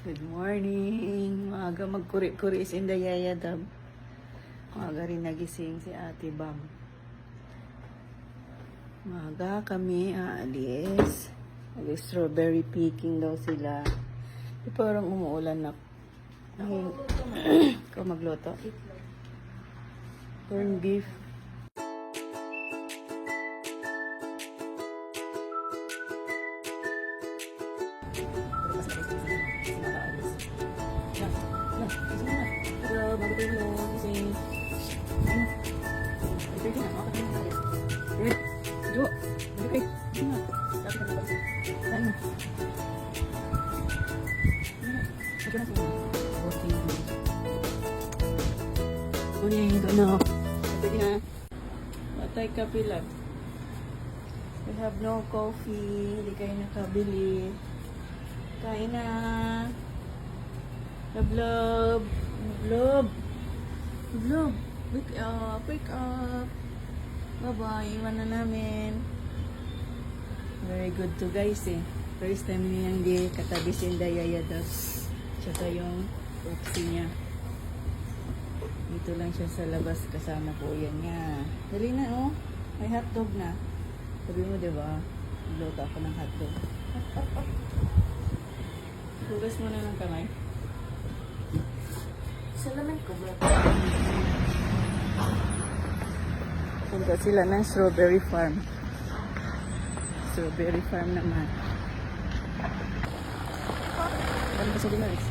Good morning. Maaga magkuri-kuri is in the yayadab. Maaga rin nagising si Ate Bam. Maaga kami aalis. Strawberry picking daw sila. Parang umuulan na. Ikaw magluto? Corn beef. Patay ka pila. We have no coffee. Hindi kayo nakabili. Kain na. Love. Wake up. Bye-bye. Iwan na namin. Very good to guys eh. First time niya hindi katabi si Indayayada. Tsaka yung oxy niya. Dito lang siya sa labas kasama po yan niya. Dali na oh. May hotdog na. Sabi mo diba? Luto ako ng hotdog. Hugas mo na ng kamay. Salamat ko ba? Punta sila ng strawberry farm. Strawberry farm naman. Ano ba sa dimaris?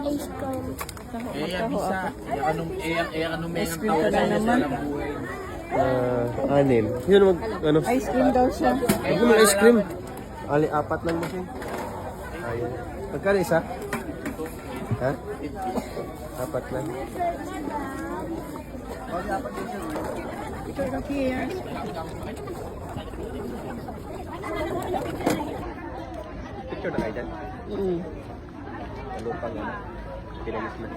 Ice cream. Ice cream ka na naman. Anim. Yun mag, ano? Ice cream daw siya. Ano mo ice cream? Ali, apat lang mo siya. Ayun. Magkano isa? Ha? Apat lang. Ito na here. Picture na kayo dyan? Ano pang ano? Pinalis na.